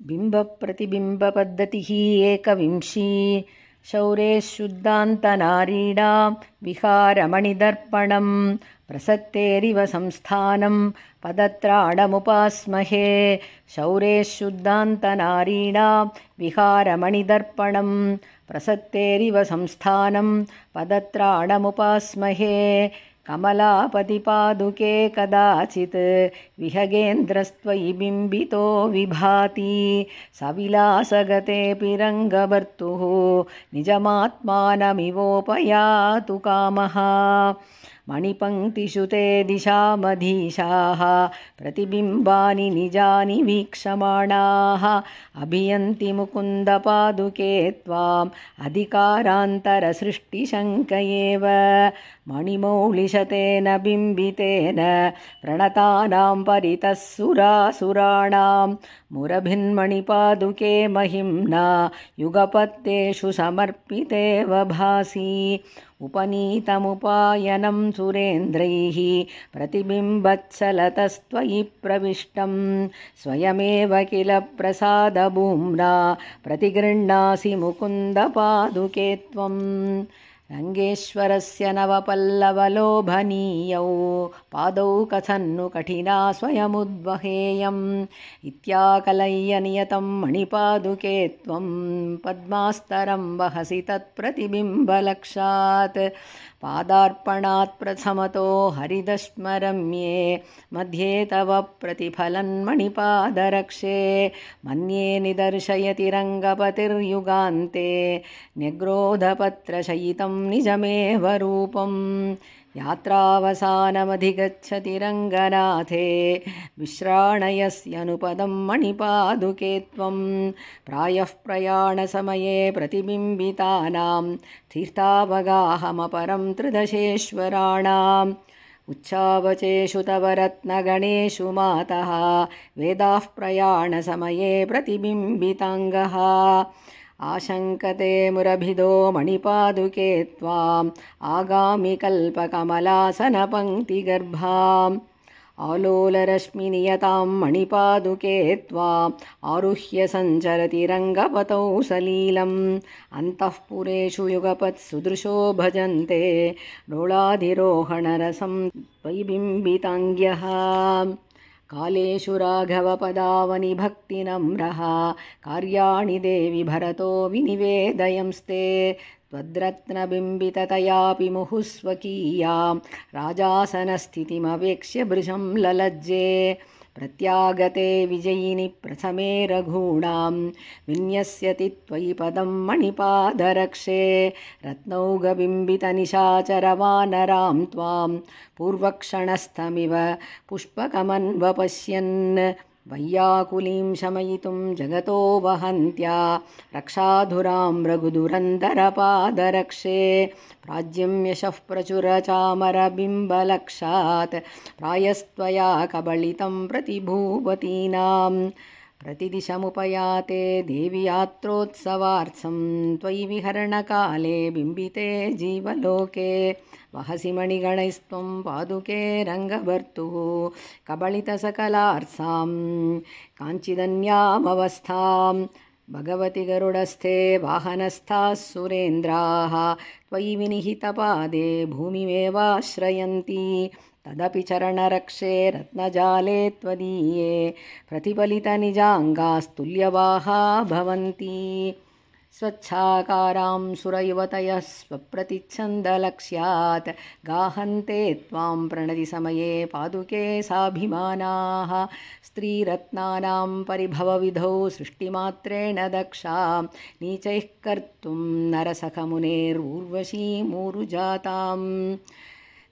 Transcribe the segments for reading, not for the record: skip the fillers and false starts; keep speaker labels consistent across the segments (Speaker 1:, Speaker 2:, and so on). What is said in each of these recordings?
Speaker 1: बिम्बप्रतिबिम्बपद्धतिः एकविंशी शौरेः शुद्धान्तनारीणां विहारमणिदर्पणं प्रसक्तेरिव संस्थानं पदत्राणमुपास्महे। शौरेः शुद्धान्तनारीणां विहारमणिदर्पणं प्रसक्तेरिव संस्थानं पदत्राणमुपास्महे। कमलापतिपादुके कदाचित् विहगेन्द्रस्त्वयि बिम्बितो विभाति। सविलासगतेऽपि रङ्गभर्तुः निजमात्मानमिवोपयातु कामः। मणिपङ्क्तिषु ते दिशामधीशाः प्रतिबिम्बानि निजानि वीक्षमाणाः। अभियन्ति मुकुन्दपादुके त्वाम् अधिकारान्तरसृष्टिशङ्कयेव। मणिमौलिशतेन बिम्बितेन प्रणतानां परितः सुरासुराणां मुरभिन्मणिपादुके महिम्ना युगपत्तेषु समर्पितेव भासि। उपनीतमुपायनं सुरेन्द्रैः प्रतिबिम्बच्छलतस्त्वयि प्रविष्टं स्वयमेव किल प्रसादभूम्ना प्रतिगृह्णासि मुकुन्दपादुके त्वम्। रङ्गेश्वरस्य नवपल्लवलोभनीयौ पादौ कथन्नु कठिना स्वयमुद्वहेयम्। इत्याकलय्य नियतं मणिपादुके त्वं पद्मास्तरं वहसि तत्प्रतिबिम्बलक्षात्। पादार्पणात् प्रथमतो हरिदस्मरम्ये मध्ये तव प्रतिफलन्मणिपादरक्षे। मन्ये निदर्शयति रङ्गपतिर्युगान्ते न्यग्रोधपत्रशयितं निजमेव रूपम्। यात्रावसानमधिगच्छति रङ्गनाथे विश्राणयस्यनुपदं मणिपादुके त्वं। प्रायः प्रयाणसमये प्रतिबिम्बितानां तीर्थावगाहमपरं त्रिदशेश्वराणाम्। उच्चावचेषु तव रत्नगणेषु मातः वेदाः प्रयाणसमये प्रतिबिम्बिताङ्गः। आशङ्कते मुरभिदो मणिपादुके त्वाम् आगामिकल्पकमलासनपङ्क्तिगर्भाम्। आलोलरश्मिनियतां मणिपादुके त्वाम् आरुह्य सञ्चरति रङ्गपतौ सलीलम्। अन्तःपुरेषु युगपत्सुदृशो भजन्ते डोलाधिरोहणरसं त्वयि बिम्बिताङ्ग्यः। कालेषु राघवपदावनि भक्तिनम्रः कार्याणि देवि भरतो विनिवेदयंस्ते। त्वद्रत्नबिम्बिततयापि मुहुः स्वकीयां राजासनस्थितिमवेक्ष्य भृशं ललज्जे। प्रत्यागते विजयिनि प्रथमे रघूणां विन्यस्यति त्वयि पदं मणिपादरक्षे। रत्नौघबिम्बितनिशाचरवानरां त्वां पूर्वक्षणस्थमिव पुष्पकमन्वपश्यन्। वैयाकुलीं शमयितुं जगतो वहन्त्या रक्षाधुरां रघुदुरन्धरपादरक्षे। प्राज्यं यशः प्रचुरचामरबिम्बलक्षात् प्रायस्त्वया कबलितं प्रतिभूपतीनां। प्रतिदिशमुपयाते देवि यात्रोत्सवार्थं त्वयि विहरणकाले बिम्बिते जीवलोके। वहसि मणिगणैस्त्वं पादुके रङ्गभर्तुः कबलितसकलार्थां काञ्चिदन्यामवस्थां। भगवति गरुडस्थे वाहनस्थाः सुरेन्द्राः त्वयि विनिहितपादे भूमिमेवाश्रयन्ति। तदपि चरणरक्षे रत्नजाले त्वदीये प्रतिफलितनिजाङ्गास्तुल्यवाहा भवन्ति। स्वच्छाकारां सुरयुवतयः स्वप्रतिच्छन्दलक्ष्यात् गाहन्ते त्वां प्रणतिसमये पादुके साभिमानाः। स्त्रीरत्नानां परिभवविधौ सृष्टिमात्रेण दक्षां नीचैः कर्तुं नरसखमुनेर्ऊर्वशीमूरुजाताम्।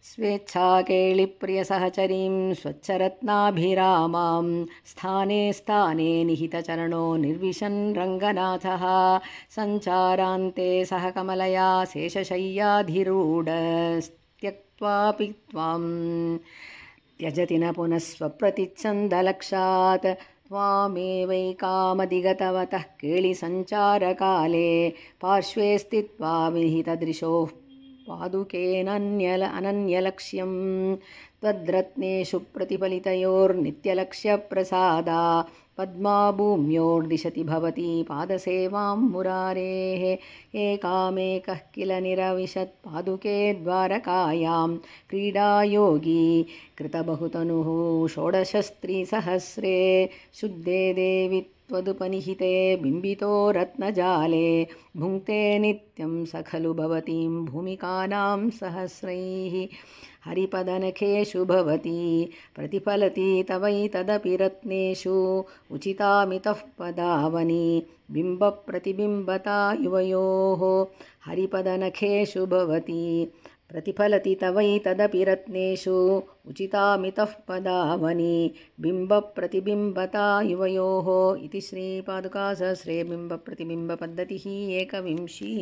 Speaker 1: स्वेच्छाकेळिप्रियसहचरीं स्वच्छरत्नाभिरामां स्थाने स्थाने निहितचरणो निर्विशन् रङ्गनाथः। सञ्चारान्ते सह कमलया शेषशय्याधिरूढस्त्यक्त्वापि त्वां त्यजति न पुनः स्वप्रतिच्छन्दलक्षात्। त्वामेवैकामधिगतवतः केळिसञ्चारकाले पार्श्वे स्थित्वा विहितदृशोः अनन्यलक्ष्यं त्वद्रत्नेषु प्रतिफलितयोर्नित्यलक्ष्यप्रसादा पद्मा भूम्योर्दिशति भवती पादसेवां मुरारेः एकामेकः किल निरविशत् पादुके द्वारकायां क्रीडायोगी कृतबहुतनुः षोडशस्त्रीसहस्रे शुद्धे देवि त्वदुपनिहिते बिम्बितो रत्नजाले भुङ्क्ते नित्यं स खलु भवतीं भूमिकानां सहस्रैः हरिपदनखेषु भवती प्रतिफलति तवैतदपि रत्नेषु उचितामितः पदावनि बिम्बप्रतिबिम्बता युवयोः हरिपदनखेषु भवती प्रतिफलति तवैतदपि रत्नेषु उचितामितः पदावनि बिम्बप्रतिबिम्बता युवयोः इति श्रीपादुकासहस्रे बिम्बप्रतिबिम्बपद्धतिः एकविंशी।